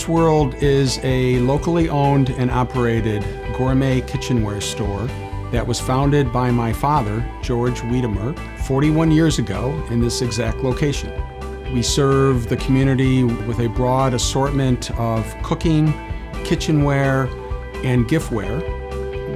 Cook's World is a locally owned and operated gourmet kitchenware store that was founded by my father, George Wiedemer, 41 years ago in this exact location. We serve the community with a broad assortment of cooking, kitchenware, and giftware.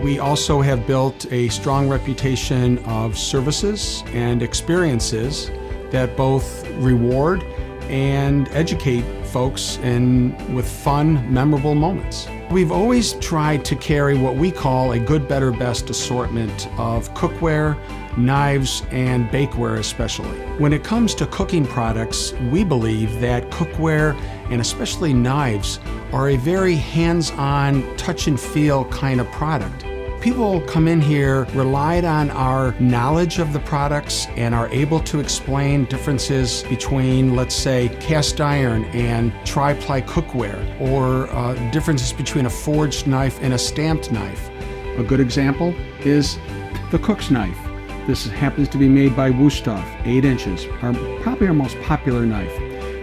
We also have built a strong reputation of services and experiences that both reward and educate folks with fun, memorable moments. We've always tried to carry what we call a good, better, best assortment of cookware, knives, and bakeware especially. When it comes to cooking products, we believe that cookware, and especially knives, are a very hands-on, touch and feel kind of product. People come in here, relied on our knowledge of the products, and are able to explain differences between, let's say, cast iron and tri-ply cookware, or differences between a forged knife and a stamped knife. A good example is the cook's knife. This happens to be made by Wusthof, 8 inches, probably our most popular knife.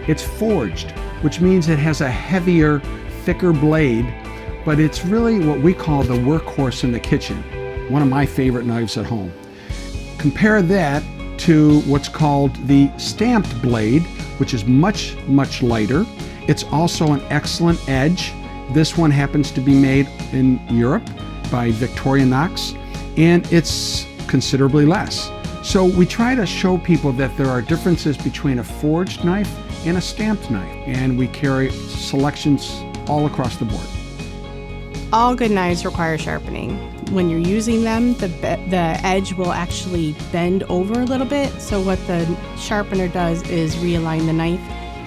It's forged, which means it has a heavier, thicker blade, but it's really what we call the workhorse in the kitchen. One of my favorite knives at home. Compare that to what's called the stamped blade, which is much, much lighter. It's also an excellent edge. This one happens to be made in Europe by Victorinox, and it's considerably less. So we try to show people that there are differences between a forged knife and a stamped knife, and we carry selections all across the board. All good knives require sharpening. When you're using them, the edge will actually bend over a little bit. So what the sharpener does is realign the knife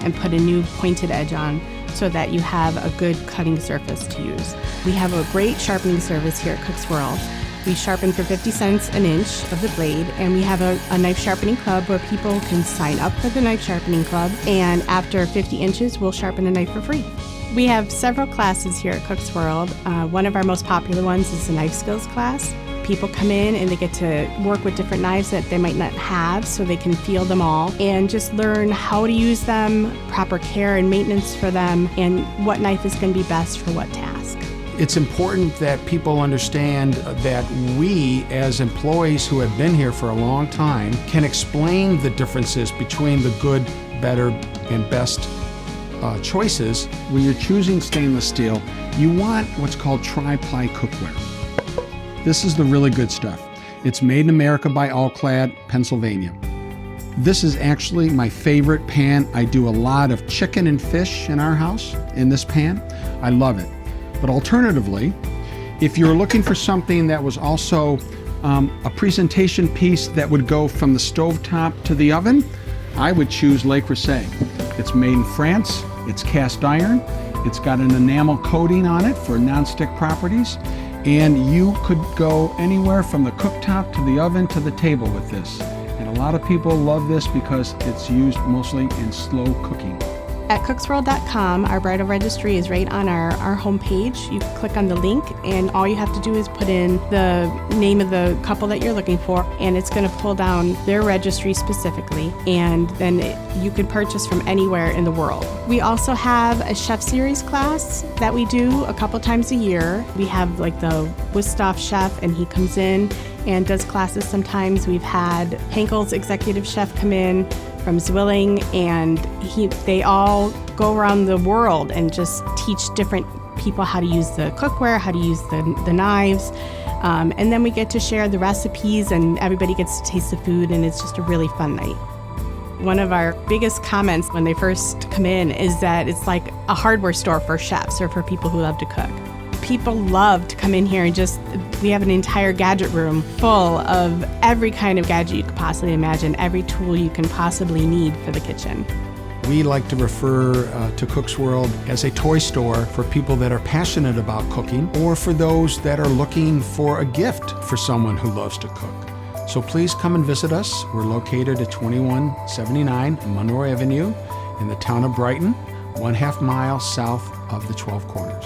and put a new pointed edge on so that you have a good cutting surface to use. We have a great sharpening service here at Cook's World. We sharpen for 50 cents an inch of the blade, and we have a knife sharpening club where people can sign up for the knife sharpening club, and after 50 inches, we'll sharpen a knife for free. We have several classes here at Cook's World. One of our most popular ones is the knife skills class. People come in and they get to work with different knives that they might not have, so they can feel them all and just learn how to use them, proper care and maintenance for them, and what knife is going to be best for what task. It's important that people understand that we, as employees who have been here for a long time, can explain the differences between the good, better, and best choices. When you're choosing stainless steel, you want what's called tri-ply cookware. This is the really good stuff. It's made in America by All-Clad, Pennsylvania. This is actually my favorite pan. I do a lot of chicken and fish in our house in this pan. I love it. But alternatively, if you're looking for something that was also a presentation piece that would go from the stovetop to the oven, I would choose Le Creuset. It's made in France, it's cast iron, it's got an enamel coating on it for non-stick properties, and you could go anywhere from the cooktop to the oven to the table with this. And a lot of people love this because it's used mostly in slow cooking. At cooksworld.com, our bridal registry is right on our homepage. You click on the link, and all you have to do is put in the name of the couple that you're looking for, and it's going to pull down their registry specifically, and then you can purchase from anywhere in the world. We also have a chef series class that we do a couple times a year. We have like the Wusthof chef, and he comes in and does classes sometimes. We've had Henkel's executive chef come in from Zwilling, and they all go around the world and just teach different people how to use the cookware, how to use the knives, and then we get to share the recipes, and everybody gets to taste the food, and it's just a really fun night. One of our biggest comments when they first come in is that it's like a hardware store for chefs or for people who love to cook. People love to come in here and we have an entire gadget room full of every kind of gadget you could possibly imagine, every tool you can possibly need for the kitchen. We like to refer to Cook's World as a toy store for people that are passionate about cooking, or for those that are looking for a gift for someone who loves to cook. So please come and visit us. We're located at 2179 Monroe Avenue in the town of Brighton, 1/2 mile south of the 12 Corners.